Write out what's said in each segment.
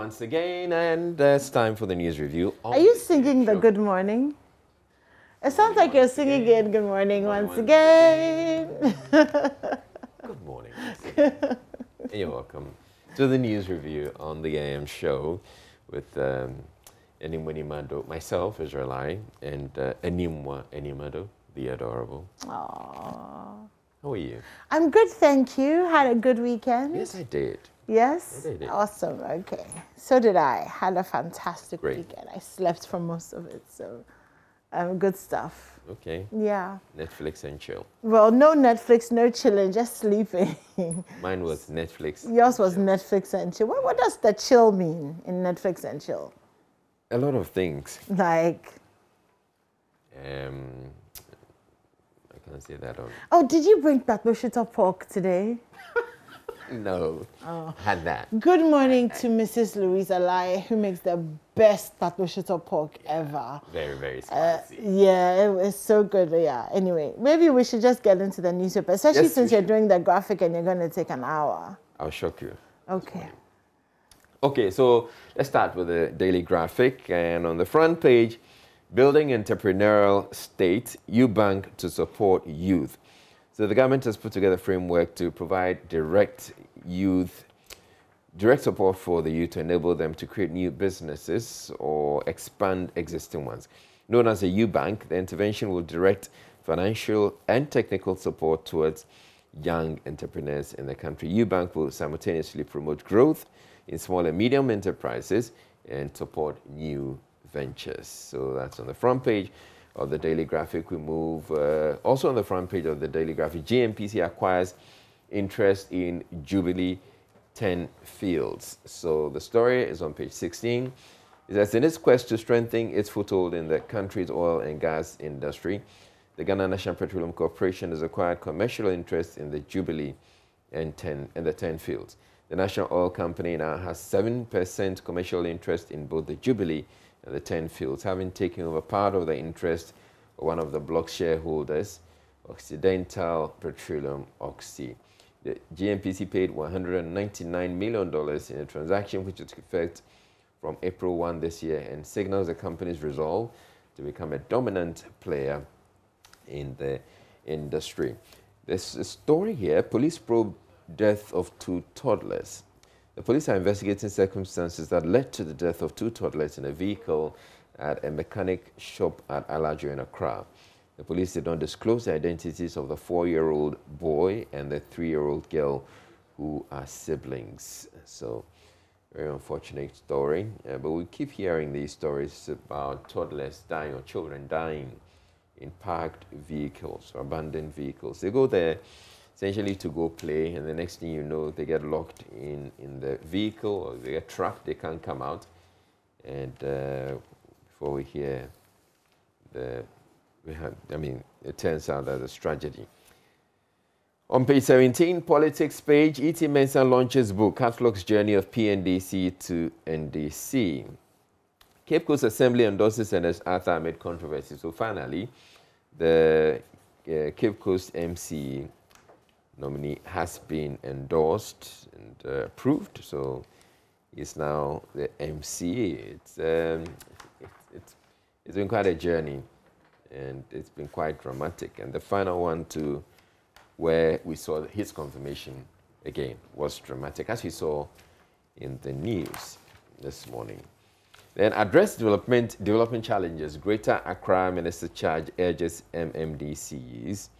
once again, and it's time for the news review. Are you singing the good morning? It sounds like you're singing it, good morning once again. Good morning once again. And you're welcome to the news review on the AM show with Enimwenimado, myself, Israelai, and Enimwa Enimado, the adorable. Aww. How are you? I'm good, thank you. Had a good weekend? Yes, I did. Yes? I did. Awesome, okay. So did I. Had a fantastic Great. weekend. I slept for most of it, so good stuff. Okay. Yeah. Netflix and chill. Well, no Netflix, no chilling, just sleeping. Mine was Netflix. Yours was Netflix and chill. What does the chill mean in Netflix and chill? A lot of things. Like? I can't say that on. Oh, did you bring Tatloshita pork today? No. Had that. Good morning to Mrs. Louisa Lai, who makes the best Tatloshita pork ever. Very, very spicy. Yeah, it's so good. Yeah. Anyway, maybe we should just get into the newspaper, especially Yes, since you're doing the graphic and you're going to take an hour. I'll shock you. Okay. Okay, so let's start with the daily graphic. And on the front page, building entrepreneurial state, Bank to support youth. So the government has put together a framework to provide direct support for the youth to enable them to create new businesses or expand existing ones. Known as a Bank, the intervention will direct financial and technical support towards young entrepreneurs in the country. Bank will simultaneously promote growth in small and medium enterprises and support new ventures. So that's on the front page of the daily graphic. We move also on the front page of the daily graphic. GNPC acquires interest in Jubilee 10 fields. So the story is on page 16. It says, in its quest to strengthen its foothold in the country's oil and gas industry, the Ghana National Petroleum Corporation has acquired commercial interest in the Jubilee and the 10 fields. The National Oil Company now has 7% commercial interest in both the Jubilee and the 10 fields, having taken over part of the interest of one of the block shareholders, Occidental Petroleum Oxy. The GNPC paid $199 million in a transaction which took effect from April 1 this year and signals the company's resolve to become a dominant player in the industry. There's a story here, police probe death of 2 toddlers. The police are investigating circumstances that led to the death of 2 toddlers in a vehicle at a mechanic shop at Alajo in Accra. The police did not disclose the identities of the 4-year-old boy and the 3-year-old girl who are siblings. So, very unfortunate story. But we keep hearing these stories about toddlers dying or children dying in parked vehicles or abandoned vehicles. They go there essentially to go play, and the next thing you know, they get locked in the vehicle or they get trapped, they can't come out. And before we hear it turns out that it's tragedy. On page 17, politics page, E.T. Mensah launches book, Catalogs Journey of PNDC to NDC. Cape Coast Assembly endorses Senator Arthur amid controversy. So finally, the Cape Coast MC nominee has been endorsed and approved, so he's now the MC. It's been quite a journey, and it's been quite dramatic. And the final one to where we saw his confirmation again was dramatic, as we saw in the news this morning. Then address development challenges. Greater Accra Minister Charge urges MMDCs.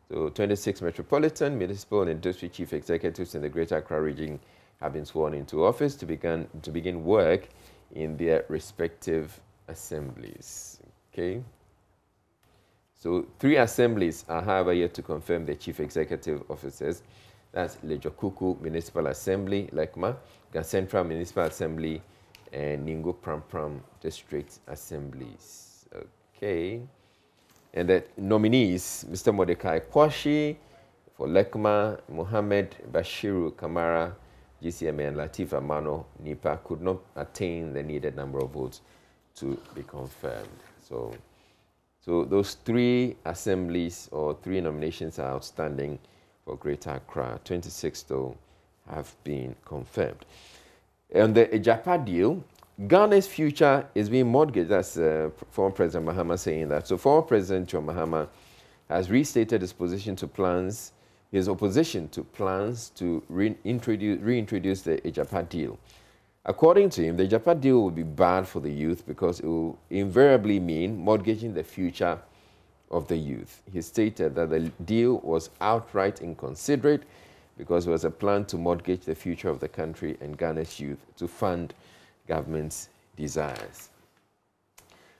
So 26 metropolitan, municipal and district chief executives in the Greater Accra region have been sworn into office to begin work in their respective assemblies. Okay. So 3 assemblies are, however, yet to confirm their chief executive officers. That's Lejokuku Municipal Assembly, Lekma, Gan Central Municipal Assembly, and Ningo Pram District Assemblies. Okay. And the nominees, Mr. Mordecai Kwashi for Lekma, Mohammed Bashiru Kamara, GCMA, and Latif Amano Nipa could not attain the needed number of votes to be confirmed. So those 3 assemblies or 3 nominations are outstanding for Greater Accra. 26, though, have been confirmed. On the Ejapa deal, Ghana's future is being mortgaged. That's former President Mahama saying that. So former President John Mahama has restated his his opposition to plans to reintroduce the Ejapa deal. According to him, the Ejapa deal will be bad for the youth because it will invariably mean mortgaging the future of the youth. He stated that the deal was outright inconsiderate because it was a plan to mortgage the future of the country and Ghana's youth to fund government's desires.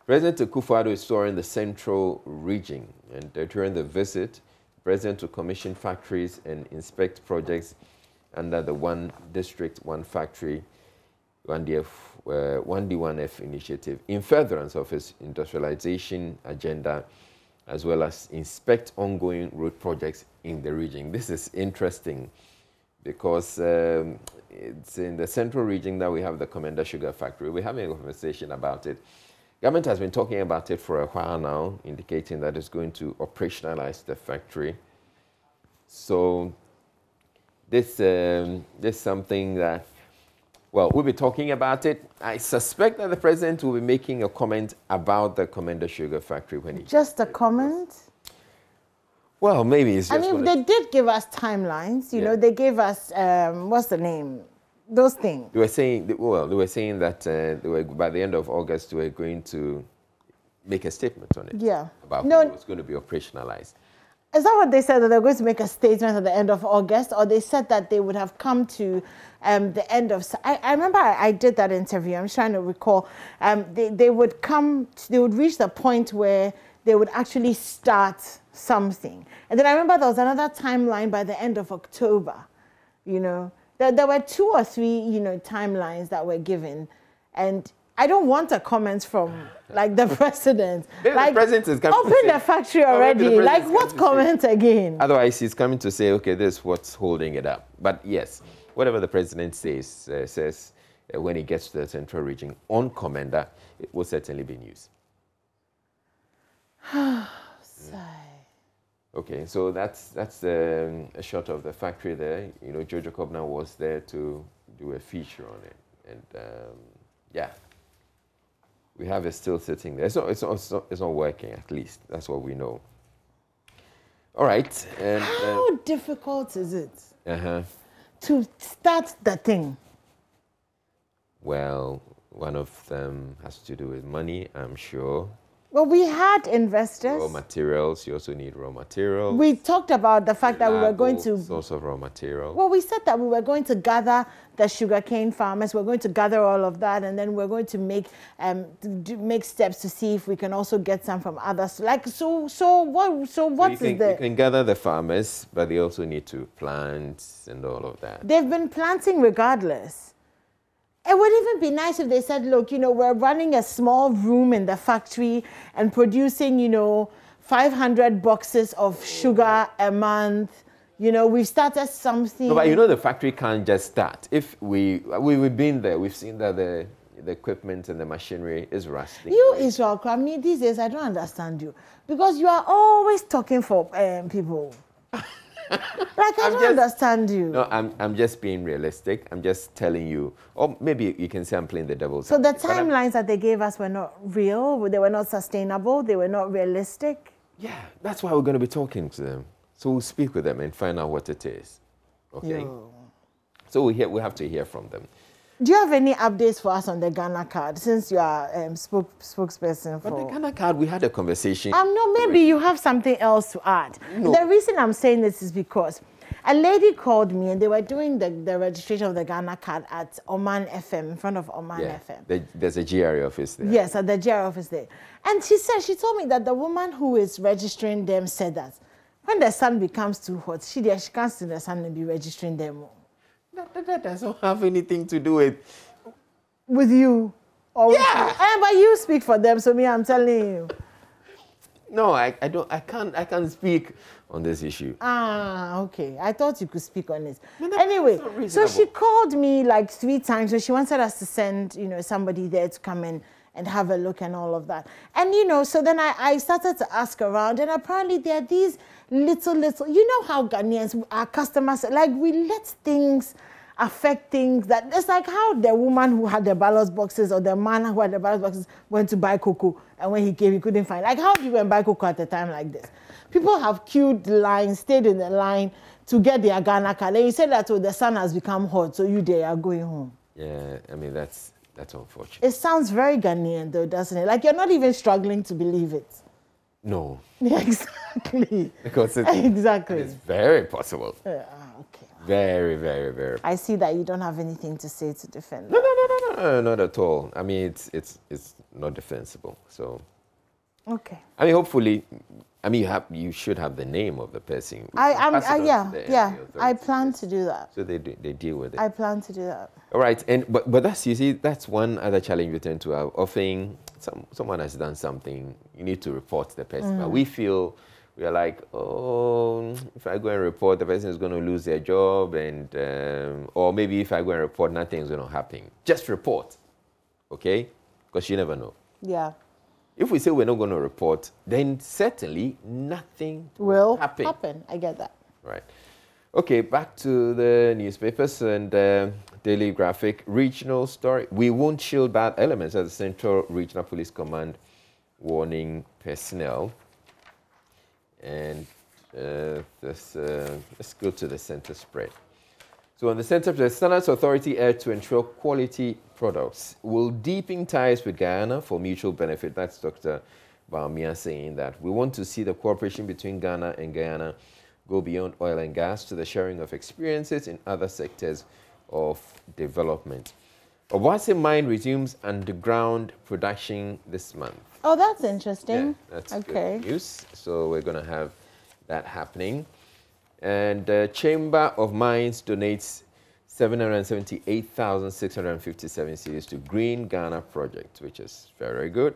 President Akufo-Addo is touring the central region, and during the visit, the president will commission factories and inspect projects under the One District, One Factory, 1D1F initiative in furtherance of his industrialization agenda, as well as inspect ongoing road projects in the region. This is interesting because it's in the central region that we have the Commander Sugar Factory. We're having a conversation about it. Government has been talking about it for a while now, indicating that it's going to operationalize the factory. So this is something that, well, we'll be talking about it. I suspect that the president will be making a comment about the Commander Sugar Factory when he... Just a comment? Well, maybe it's just... I mean, they did give us timelines. You know, they gave us, what's the name? Those things. They were saying, well, they were saying that by the end of August, they were going to make a statement on it. Yeah. About when it was going to be operationalized. Is that what they said, that they were going to make a statement at the end of August? Or they said that they would have come to the end of... I remember I did that interview. I'm trying to recall. They would reach the point where they would actually start something. And then I remember there was another timeline by the end of October. You know, there were 2 or 3, you know, timelines that were given. And I don't want a comment from, like, the president. Like, the president is coming open the factory already. Like, what comment again? Otherwise, he's coming to say, okay, this is what's holding it up. But yes, whatever the president says when he gets to the central region on Commander, it will certainly be news. Okay, so that's a shot of the factory there. You know, Jojo Kobna was there to do a feature on it. And yeah. We have it still sitting there. It's not working, at least. That's what we know. All right. And, how difficult is it to start the thing? Well, one of them has to do with money, I'm sure. Well, we had investors. Raw materials. You also need raw materials. We talked about the fact that we were going to... source of raw material. Well, we said that we were going to gather the sugarcane farmers. We're going to gather all of that, and then we're going to make steps to see if we can also get some from others. Like, so what is the... You can gather the farmers, but they also need to plant and all of that. They've been planting regardless. It would even be nice if they said, look, you know, we're running a small room in the factory and producing, you know, 500 boxes of sugar a month. You know, we've started something. No, but you know, the factory can't just start. If we've been there, we've seen that the equipment and the machinery is rusting. You, Israel Kwame, these days, I don't understand you. Because you are always talking for people. Like, I don't understand you. No, I'm just being realistic. I'm just telling you. Or maybe you can say I'm playing the devil's So the timelines that they gave us were not real. They were not sustainable. They were not realistic. Yeah, that's why we're going to be talking to them. So we'll speak with them and find out what it is. Okay? Yo. So we have to hear from them. Do you have any updates for us on the Ghana card, since you are spokesperson for... But the Ghana card, we had a conversation. No, maybe you have something else to add. No. The reason I'm saying this is because a lady called me and they were doing the registration of the Ghana card at Oman FM, in front of Oman FM. There's a GRA office there. Yes, at the GRA office there. And she told me that the woman who is registering them said that when the sun becomes too hot, she can't see the sun and be registering them. That doesn't have anything to do with you. Or yeah. With you. But you speak for them, so me, I'm telling you. No, I can't speak on this issue. Ah, okay. I thought you could speak on it. Anyway, so she called me like 3 times, so she wanted us to send, you know, somebody there to come in and have a look and all of that. And, you know, so then I started to ask around, and apparently there are these little, you know how Ghanaians, our customers, like, we let things affect things that it's like how the woman who had the ballot boxes or the man who had the ballot boxes went to buy cocoa, and when he came he couldn't find. Like how do you go and buy cocoa at a time like this? People have queued the line, stayed in the line to get their Ghana card. Then you say that the sun has become hot, so they are going home. Yeah, I mean that's unfortunate. It sounds very Ghanaian though, doesn't it? Like you're not even struggling to believe it. No. Yeah, exactly. Because exactly. It's very possible. Okay. Very, very, very. I see that you don't have anything to say to defend. No, not at all. I mean, it's not defensible. So. Okay. I mean, hopefully, you should have the name of the person. I plan to do that. So they deal with it. I plan to do that. All right, but that's one other challenge we tend to have. Often, someone has done something, you need to report the person. But we are like, oh, if I go and report, the person is going to lose their job, and or maybe if I go and report, nothing is going to happen. Just report, okay? Because you never know. Yeah. If we say we're not going to report, then certainly nothing will happen. I get that. Right. Okay, back to the newspapers and Daily Graphic. Regional story. We won't shield bad elements at the Central Regional Police Command, warning personnel. And let's go to the center spread. So on the center, the Standards Authority urged to ensure quality products will deepen ties with Guyana for mutual benefit. That's Dr. Baumia saying that we want to see the cooperation between Ghana and Guyana go beyond oil and gas to the sharing of experiences in other sectors of development. Obuasi Mine resumes underground production this month. Oh, that's interesting. Yeah, that's okay. Good news. So we're going to have that happening. And Chamber of Mines donates 778,657 cedis to Green Ghana project, which is very good.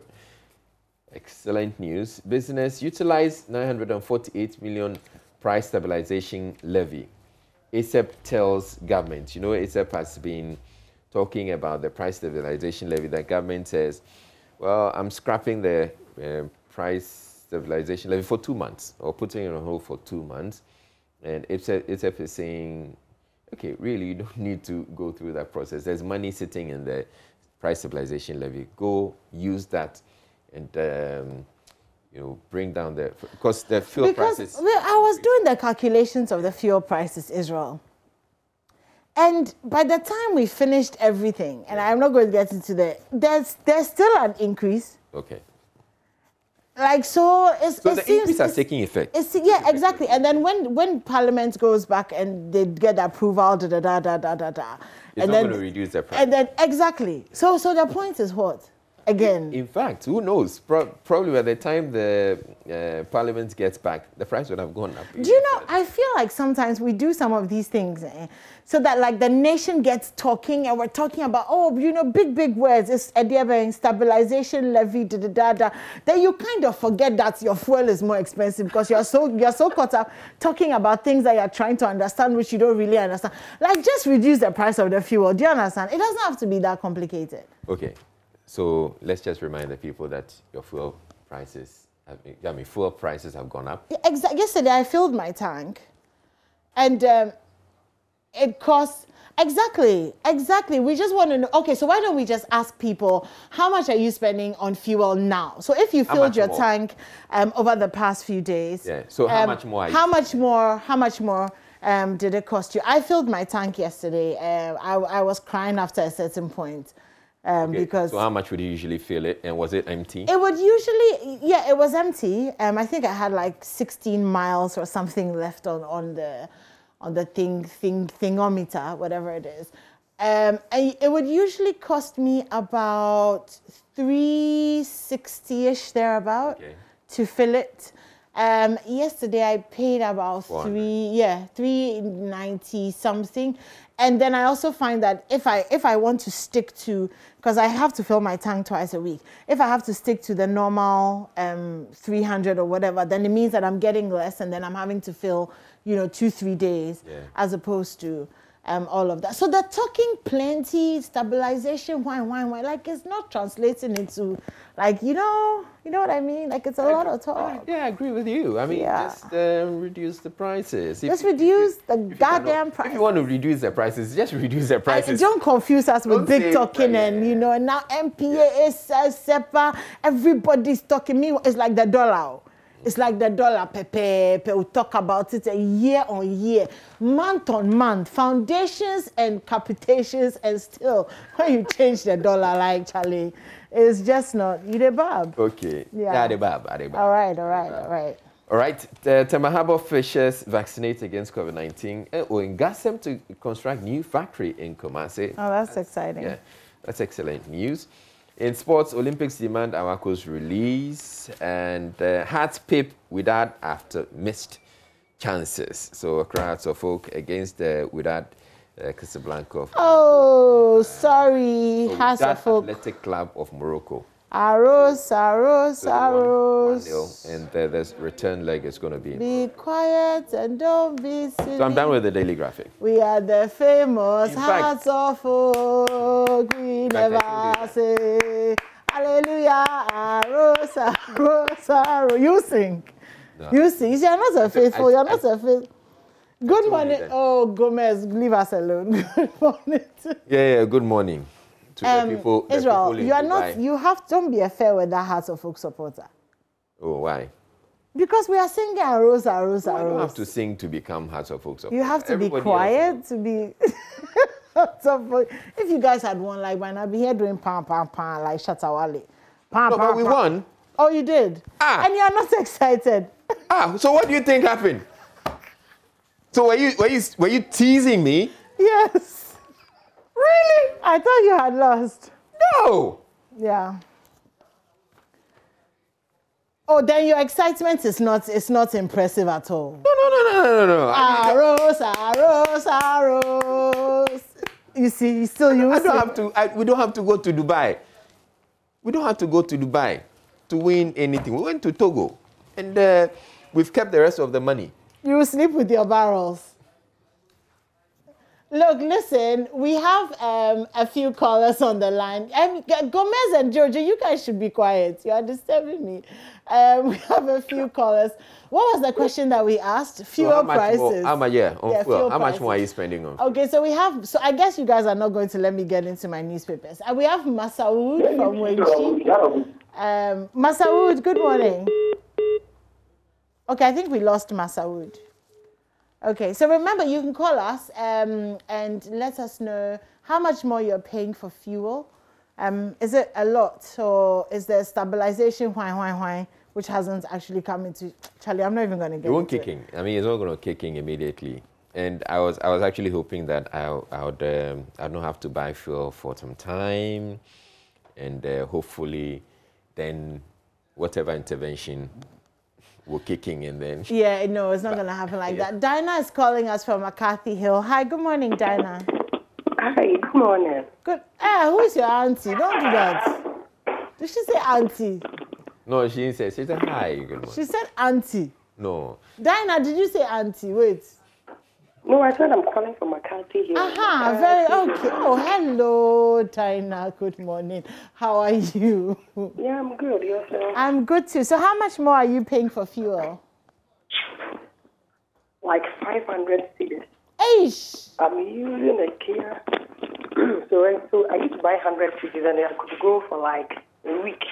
Excellent news. Business utilize 948 million price stabilization levy. ASEP tells government, ASEP has been talking about the price stabilization levy. The government says, well, I'm scrapping the price stabilization levy for 2 months, or putting it on hold for 2 months. And ASEP is saying, okay, really, you don't need to go through that process. There's money sitting in the price stabilization levy. Go use that and bring down because the fuel prices. I was doing the calculations of the fuel prices, Israel. And by the time we finished everything, and I'm not going to get into there's still an increase. Okay. Like, so the increase is taking effect. Yeah, exactly. And then when Parliament goes back and they get approval, It's not going to reduce the price. And then, exactly. So the point is what? Again. In fact, who knows? Probably by the time the Parliament gets back, the price would have gone up. Do you know, I feel like sometimes we do some of these things so that like the nation gets talking and we're talking about, big words. It's stabilization levy, Then you kind of forget that your fuel is more expensive because you're so caught up talking about things that you're trying to understand, which you don't really understand. Like, just reduce the price of the fuel. Do you understand? It doesn't have to be that complicated. Okay. So let's just remind the people that your fuel prices have gone up. Yesterday I filled my tank, and it costs exactly. We just want to know. Okay, so why don't we just ask people how much are you spending on fuel now? So if you filled your tank over the past few days, yeah. So how much more? How much more did it cost you? I filled my tank yesterday. I was crying after a certain point. Because so how much would you usually fill it, and was it empty? It would usually, it was empty. I think I had like 16 miles or something left on the thingometer, whatever it is. And it would usually cost me about $360-ish thereabout to fill it. Yesterday I paid about $390 something. And then I also find that if I want to stick to, because I have to fill my tank twice a week, if I have to stick to the normal 300 or whatever, then it means that I'm getting less, and then I'm having to fill 2-3 days as opposed to all of that. So they're talking plenty, stabilization, why, like it's not translating into, like, you know what I mean? Like it's a lot of talk. Yeah, I agree with you. I mean, just reduce the prices. Just reduce the goddamn prices. If you want to reduce the prices, just reduce the prices. Don't confuse us with big talking and, and now MPA, SEPA, everybody's talking. Me, it's like the dollar. It's like the dollar, Pepe. We talk about it year on year, month on month, foundations and capitations, and still, when you change the dollar, like Charlie, it's just not, you the bab. Okay. Yeah, the bab. All right. All right. The Temahabo Fishers vaccinate against COVID-19 or in Gassem to construct new factory in Kumasi. Oh, that's exciting. Yeah, that's excellent news. In sports, Olympics demand Awako's release, and Hearts pip Wydad after missed chances. So Hearts of Oak against the Wydad Casablanca. Oh, sorry, Hearts of Oak. Athletic Club of Morocco. Arroz. And the return leg is going to be. Be quiet and don't be silly. So I'm done with the daily graphic. We are the famous Hearts of Oak. We never say hallelujah. Arroz. You sing. No. You sing. You're not so faithful. You're not so faithful. Good morning. Oh, Gomez, leave us alone. Good morning. Yeah. Good morning. The people, Israel, people you are not. You don't be a fair with that Hearts of Folk supporter. Oh, why? Because we are singing Arroz. You don't have to sing to become Hearts of Folk supporter. You have to be quiet to be. If you guys had won, like when I'd be here doing pam like Shatawale. But we won. Oh, you did. And you are not excited. So what do you think happened? So were you teasing me? Yes. Really? I thought you had lost. No. Yeah. Oh, then your excitement is not impressive at all. No. Arroz. You see, you still use it. We don't have to go to Dubai. We don't have to go to Dubai to win anything. We went to Togo, and we've kept the rest of the money. You sleep with your barrels. Look, listen, we have a few callers on the line. Gomez and Georgia, you guys should be quiet. You are disturbing me. We have a few callers. What was the question that we asked? Fuel prices. How much more are you spending on? Okay, so I guess you guys are not going to let me get into my newspapers. And we have Masaoud from Wenchi. Masaoud, good morning. Okay, I think we lost Masaoud. Okay, so remember, you can call us and let us know how much more you're paying for fuel. Is it a lot, or is there stabilization, which hasn't actually come into... Charlie, I'm not even going to get into it. It won't kick in. I mean, it's not going to kick in immediately. And I was actually hoping that I'd not have to buy fuel for some time, and hopefully then whatever intervention will kick in and then... Yeah, no, it's not going to happen like that. Dinah is calling us from McCarthy Hill. Hi, good morning, Dinah. Hi, good morning. Good. Who is your auntie? Don't do that. Did she say auntie? No, she didn't say. She said hi, good morning. She said auntie. No. Dinah, did you say auntie? Wait. No, I said I'm calling from McCarthy Hill. Very okay. Oh, hello, Dinah. Good morning. How are you? Yeah, I'm good. Yourself? I'm good too. So how much more are you paying for fuel? Like 500 cedis. Eish. I'm using a Kia. so I used to buy 100 cedis and I could go for like a week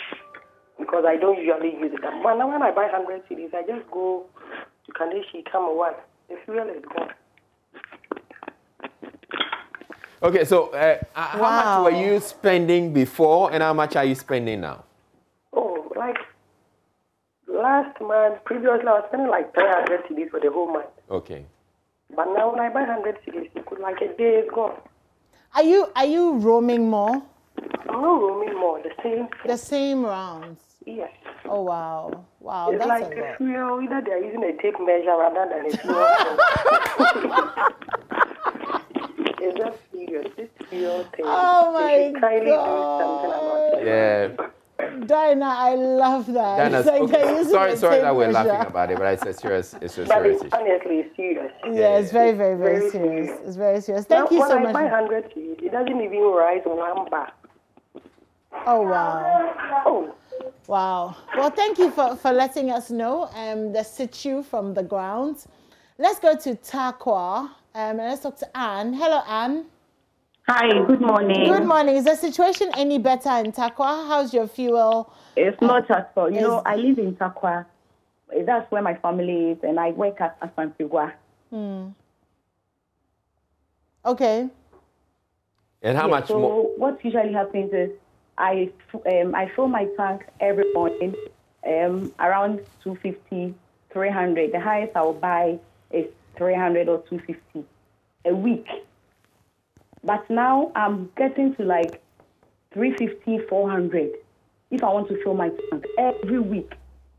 because I don't usually use it. But now when I buy 100 cedis, I just go to Kandishi, come one. The fuel is gone. Okay, so how much were you spending before and how much are you spending now? Oh, like last month, previously I was spending like 300 cedis for the whole month. Okay. But now when I buy 100 cedis, it could like a day is gone. Are you roaming more? I'm not roaming more, the same rounds? Yes. Oh, wow. Wow, it's that's like a lot. the fuel, either they're using a tape measure rather than a fuel. It's just serious. This fuel thing. Oh, my they should kindly God. do something about it. Yeah. Dinah, I love that. Dinah's, It's like okay. they're using Sorry a that we're tape laughing measure. about it, but it's a serious issue. Honestly, it's serious. Yeah, it's very, very, very Very serious. serious. It's very serious. Thank you when so I much. buy 100 cedis, it doesn't even rise 1 bar. Oh, wow. Oh. Wow. Well, thank you for letting us know the situ from the grounds. Let's go to Takwa and let's talk to Anne. Hello, Anne. Hi, good morning. Good morning. Is the situation any better in Takwa? How's your fuel? It's not at all. You know, I live in Takwa. That's where my family is, and I work at Asanfigwa. Okay. And how much so more? What usually happens is I fill my tank every morning around 250, 300. The highest I'll buy is 300 or 250 a week. But now I'm getting to like 350, 400 if I want to fill my tank every week.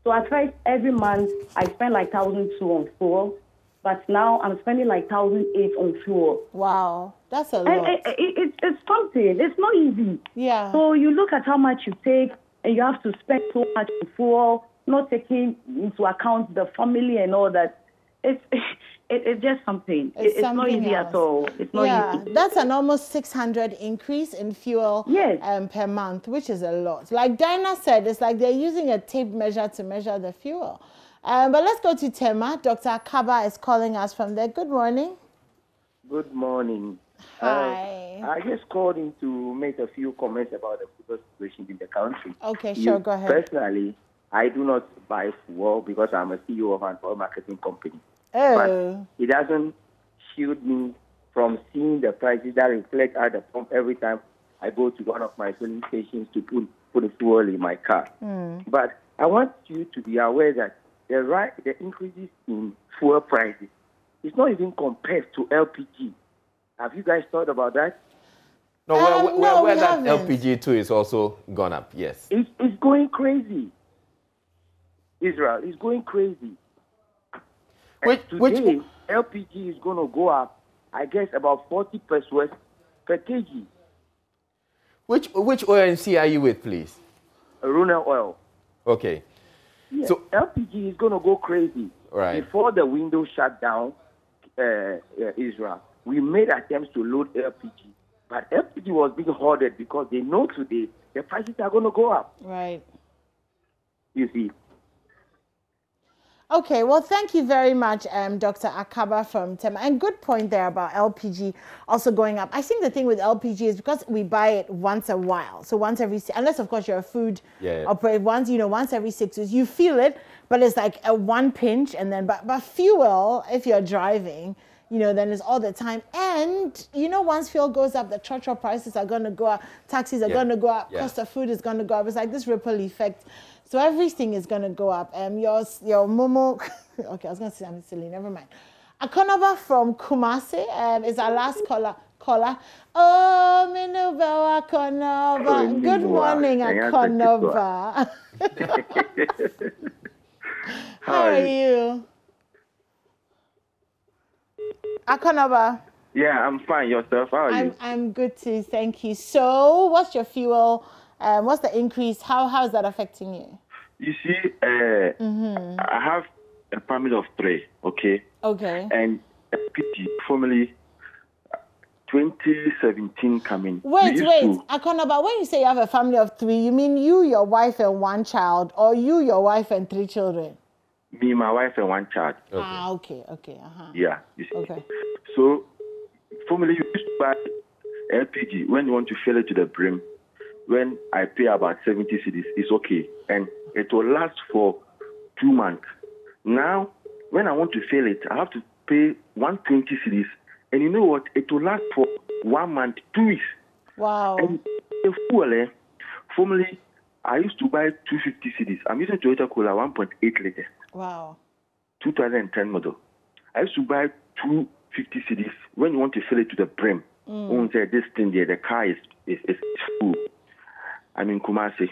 So at first, every month, I spend like 1,200 on fuel. But now I'm spending like 1,800 on fuel. Wow, that's a lot. It's something. It's not easy. Yeah. So you look at how much you take, and you have to spend so much on fuel, not taking into account the family and all that. It's just something. It's not easy at all. It's not easy. That's an almost 600 increase in fuel per month, which is a lot. Like Dinah said, it's like they're using a tape measure to measure the fuel. But let's go to Tema. Dr. Akaba is calling us from there. Good morning. Good morning. Hi. I just called in to make a few comments about the fuel situation in the country. Okay, sure, go ahead. Personally, I do not buy fuel because I'm a CEO of an oil marketing company. Oh. But it doesn't shield me from seeing the prices that reflect at the pump every time I go to one of my filling stations to put the fuel in my car. But I want you to be aware that the increases in fuel prices is not even compared to LPG. Have you guys thought about that? No, where that LPG too is also gone up, yes. It's going crazy. Israel is going crazy. Today, LPG is going to go up, I guess, about 40 pesos per kg. Which ONC are you with, please? Runel Oil. Okay. Yeah, so LPG is going to go crazy. Right. Before the window shut down, Israel, we made attempts to load LPG. But LPG was being hoarded because they know today the prices are going to go up. Right. You see. Okay, well, thank you very much, Dr. Akaba from Tema. And good point there about LPG also going up. I think the thing with LPG is because we buy it once a while. So once every, unless of course you're a food operator, once every 6 weeks, you feel it, but it's like a one pinch. And then, but fuel, if you're driving, then it's all the time. And, once fuel goes up, the trotro prices are going to go up, taxis are going to go up, cost of food is going to go up. It's like this ripple effect. So everything is going to go up. Your Momo, okay, I was going to say something silly, never mind. Akonova from Kumasi is our last caller. Oh, Minuba Akonova. Good morning, Akonova. How are you? Akonova. Yeah, I'm fine. Yourself? How are you? I'm good too, thank you. So, what's your fuel? What's the increase? How is that affecting you? You see, I have a family of 3, okay? Okay. And PT, formerly 2017 coming. Wait. Akonaba, when you say you have a family of 3, you mean you, your wife, and 1 child, or you, your wife, and 3 children? Me, my wife, and 1 child. Okay. Yeah, you see. Okay. So, formerly you used to buy LPG when you want to fill it to the brim. When I pay about 70 cedis, it's okay. And it will last for 2 months. Now, when I want to fill it, I have to pay 120 cedis. And you know what? It will last for 1 month, 2 weeks. Wow. And the fuel, formerly, I used to buy 250 cedis. I'm using Toyota Cola 1.8 liters. Wow. 2010 model. I used to buy 250 cedis when you want to fill it to the brim. This thing there, the car is full. I'm in Kumasi.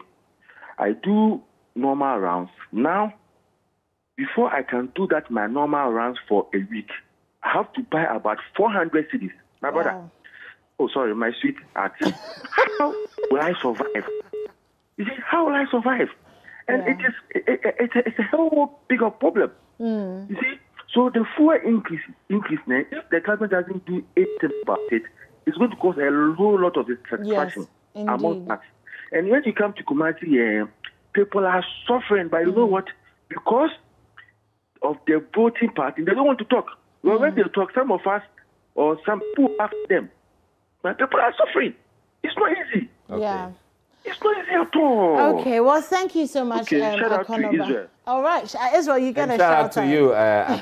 I do normal rounds. Now, before I can do that, my normal rounds for a week, I have to buy about 400 cedis. My brother. Oh, sorry, my sweetheart. How will I survive? You see, how will I survive? And it's a whole bigger problem. You see, so the fuel increase now, if the government doesn't do anything about it, it's going to cause a whole lot of dissatisfaction among us. And when you come to Kumasi, people are suffering, but you know what? Because of the voting party, they don't want to talk. Well, when they talk, some of us or some people after them, but people are suffering. It's not easy. Okay. Yeah. It's not easy at all. Okay, well, thank you so much, Shout out to Akonoba. Israel. All right, Israel, you get And a shout out to out. you,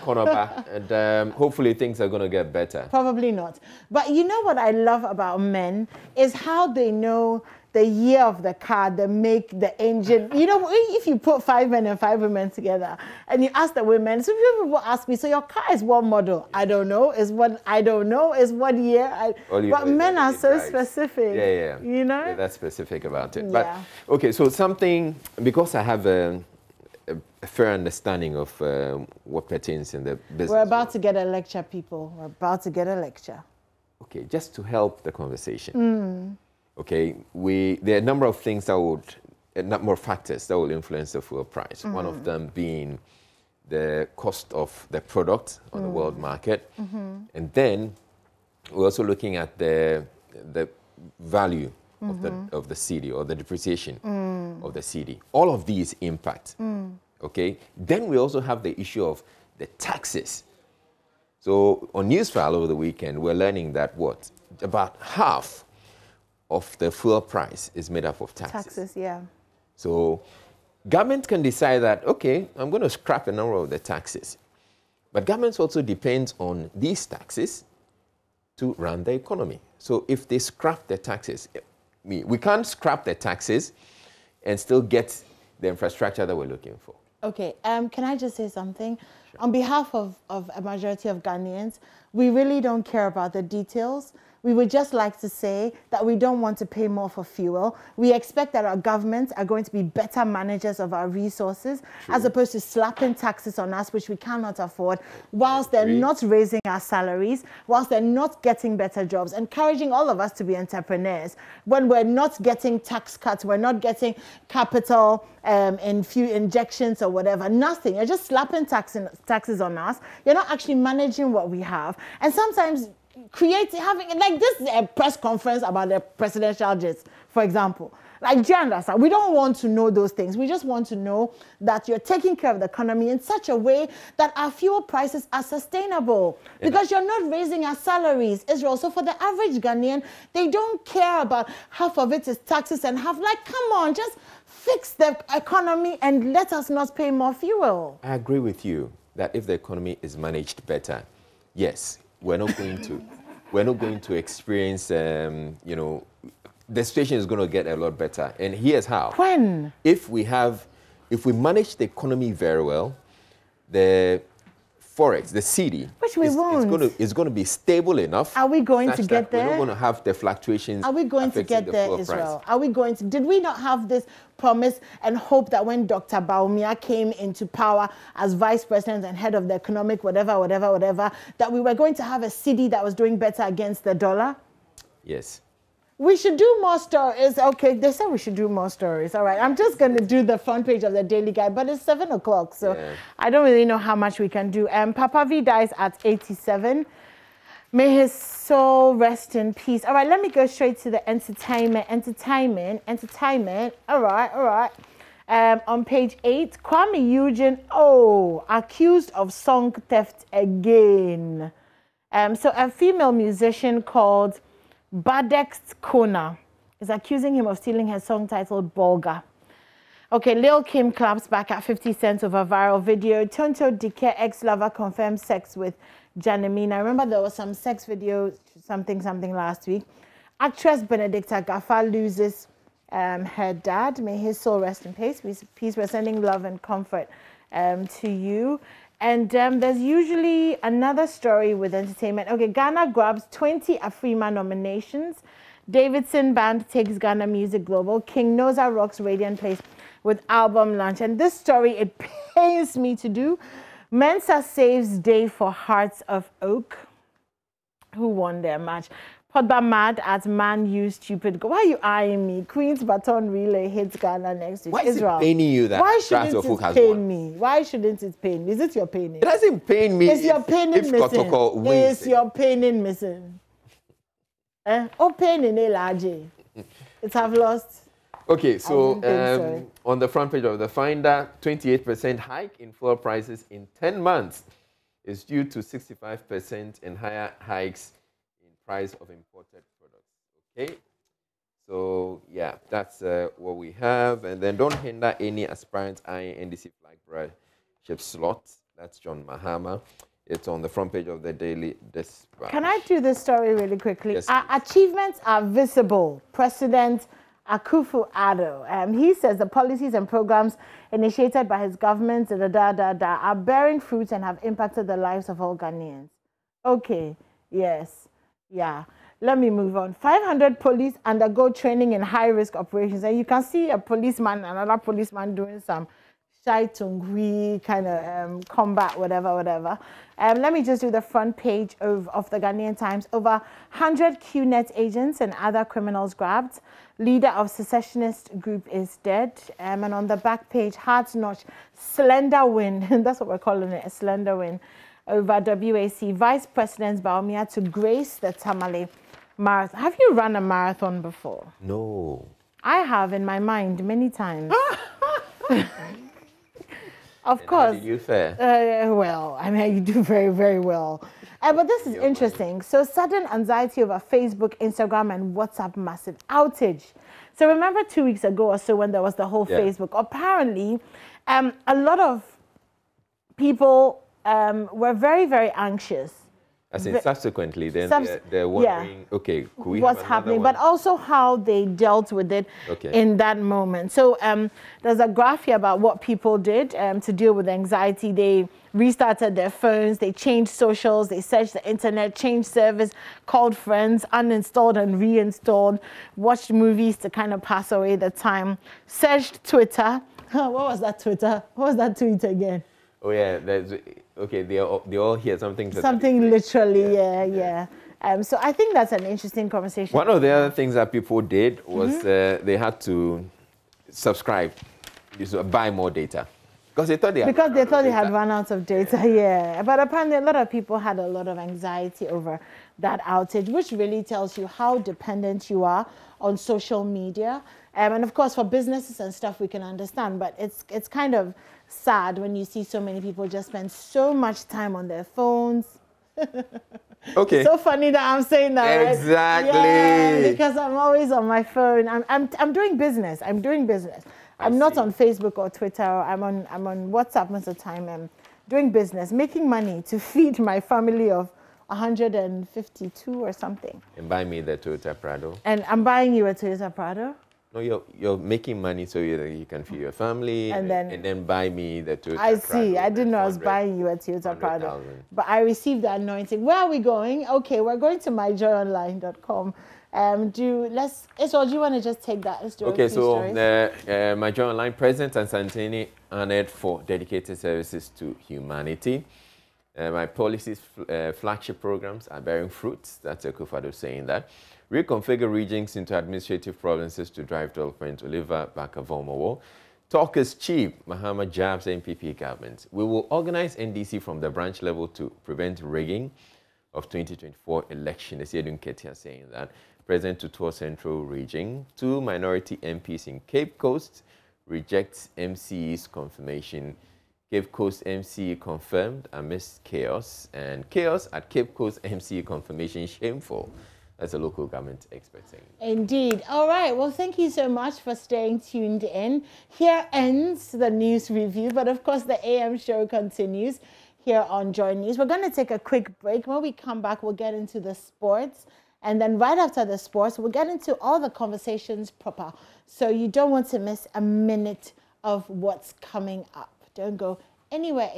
Akonoba, and hopefully things are going to get better. Probably not. But you know what I love about men is how they know the year of the car, the make, the engine. You know, if you put 5 men and 5 women together and you ask the women, so people ask me, so your car is what model? I don't know. Is what I don't know. Is what year? But men are so specific. Yeah. You know? Yeah, that's specific about it. Yeah. But, okay, so something, because I have a fair understanding of what pertains in the business. We're about to get a lecture, people. We're about to get a lecture. Okay, just to help the conversation. Okay, there are a number of things that would, a number of factors that will influence the fuel price. One of them being the cost of the product on the world market. And then we're also looking at the value of the cedi, or the depreciation of the cedi. All of these impact. Okay, then we also have the issue of the taxes. So on Newsfile over the weekend, we're learning that about half of the fuel price is made up of taxes. Taxes, yeah. So government can decide that, okay, I'm going to scrap a number of the taxes. But governments also depends on these taxes to run the economy. So if they scrap the taxes, we can't scrap the taxes and still get the infrastructure that we're looking for. Okay, can I just say something? Sure. On behalf of a majority of Ghanaians, we really don't care about the details. We would just like to say that we don't want to pay more for fuel. We expect that our governments are going to be better managers of our resources, as opposed to slapping taxes on us, which we cannot afford, whilst they're not raising our salaries, whilst they're not getting better jobs, encouraging all of us to be entrepreneurs. When we're not getting tax cuts, we're not getting capital injections or whatever, nothing. You're just slapping taxes on us. You're not actually managing what we have. And sometimes having, like, this is a press conference about the presidential jets, for example. Like, do you understand? We don't want to know those things. We just want to know that you're taking care of the economy in such a way that our fuel prices are sustainable. Because you're not raising our salaries, Israel. So for the average Ghanaian, they don't care about half of it is taxes and half. Like, come on, just fix the economy and let us not pay more fuel. I agree with you that if the economy is managed better, yes, we're not going to experience, you know, the situation is going to get a lot better. And here's how. When? If we manage the economy very well, the forex, the cedi, which we won't. It's going to be stable enough. Are we going to get there? We're not going to have the fluctuations. Are we going to get there, Israel? Are we going to? Did we not have this promise and hope that when Dr. Baumia came into power as vice president and head of the economic whatever, that we were going to have a cedi that was doing better against the dollar? Yes. We should do more stories. Okay, they said we should do more stories. All right, I'm just going to do the front page of the Daily Guide, but it's 7 o'clock, so I don't really know how much we can do. Papa V dies at 87. May his soul rest in peace. All right, let me go straight to the entertainment. All right. On page 8, Kwame Eugene, accused of song theft again. So a female musician called Badex Kona is accusing him of stealing her song titled Bolga. Okay, Lil Kim claps back at 50 Cent over viral video. Tonto Dike ex-lover confirms sex with Janimina. I remember there was some sex video, something last week. Actress Benedicta Gaffa loses her dad. May his soul rest in peace. We're sending love and comfort to you. And there's usually another story with entertainment. Okay, Ghana grabs 20 Afrima nominations. Davidson Band takes Ghana Music Global. King Noza rocks Radiant Place with album launch. And this story, it pains me to do. Mensa saves day for Hearts of Oak. Who won their match? Podba mad at man you stupid. Why are you eyeing me? Queen's baton relay hits Ghana next week. Why is Israel. it paining you that Why shouldn't Grass of Hook it has pain won? me? Why shouldn't it pain me? Is it your paining? It doesn't pain me. Is your paining if missing? Kotoko wins. Is your paining missing? Oh, pain in LRJ. It have lost. Okay, so so. on the front page of the Finder, 28% hike in fuel prices in 10 months is due to 65% in higher hikes in price of imported products. Okay, so yeah, that's what we have. And then don't hinder any aspirant eyeing NDC flagbearership slot. That's John Mahama. It's on the front page of the Daily Dispatch. Can I do this story really quickly? Yes, Our achievements are visible. President Akufo-Addo. He says the policies and programs initiated by his government are bearing fruits and have impacted the lives of all Ghanaians. Okay, yes, yeah. Let me move on. 500 police undergo training in high-risk operations. And you can see a policeman, another policeman doing some Shai Tungui kind of combat, whatever. Let me just do the front page of the Ghanaian Times. Over 100 QNet agents and other criminals grabbed. Leader of secessionist group is dead. And on the back page, heart-notch, slender win. That's what we're calling it, a slender win over WAC. Vice President Baumia to grace the Tamale Marathon. Have you run a marathon before? No. I have in my mind many times. Of And course. how did you fare? Well, I mean, you do very, very well. But this is interesting. So sudden anxiety over Facebook, Instagram, and WhatsApp massive outage. So remember 2 weeks ago or so when there was the whole Facebook, apparently a lot of people were very, very anxious. As in subsequently, then they're wondering, okay, could we what's have happening, one? but also how they dealt with it in that moment. So there's a graph here about what people did to deal with anxiety. They restarted their phones, they changed socials, they searched the internet, changed service, called friends, uninstalled and reinstalled, watched movies to kind of pass away the time, searched Twitter. What was that Twitter? What was that tweet again? Oh yeah, okay. They all hear something. Something literally, yeah. So I think that's an interesting conversation. One of the other things that people did was they had to subscribe, buy more data, because they thought they had run out of data. Yeah, but apparently a lot of people had a lot of anxiety over that outage, which really tells you how dependent you are on social media. And of course, for businesses and stuff, we can understand, but it's kind of sad when you see so many people just spend so much time on their phones. Okay. So funny that I'm saying that. Exactly. Right? Yeah, because I'm always on my phone. I'm doing business. I'm not on Facebook or Twitter. I'm on WhatsApp most of the time. I'm doing business, making money to feed my family of 152 or something. And buy me the Toyota Prado. And I'm buying you a Toyota Prado. No, you're making money so you can feed your family and then buy me the Toyota Prado. I see. I didn't know I was buying you a Toyota Prado. But I received the anointing. Where are we going? Okay, we're going to myjoyonline.com. Do you want to just take that? Let's do okay, a few so My Joy Online President and Santini honored for dedicated services to humanity. My policies flagship programs are bearing fruits. That's Akufo-Addo saying that. Reconfigure regions into administrative provinces to drive development. Oliver Bakavomowo. Talk is cheap. Mahama jabs NPP government. We will organize NDC from the branch level to prevent rigging of 2024 election. Esiedun Ketia saying that. President Tutuo Central Region. 2 minority MPs in Cape Coast rejects MCE's confirmation. Cape Coast MCE confirmed amidst chaos. And chaos at Cape Coast MCE confirmation shameful. That's a local government expert saying. Indeed. All right. Well, thank you so much for staying tuned in. Here ends the news review, but of course the AM show continues here on Joy News. We're going to take a quick break. When we come back, we'll get into the sports. And then right after the sports, we'll get into all the conversations proper. So you don't want to miss a minute of what's coming up. Don't go anywhere.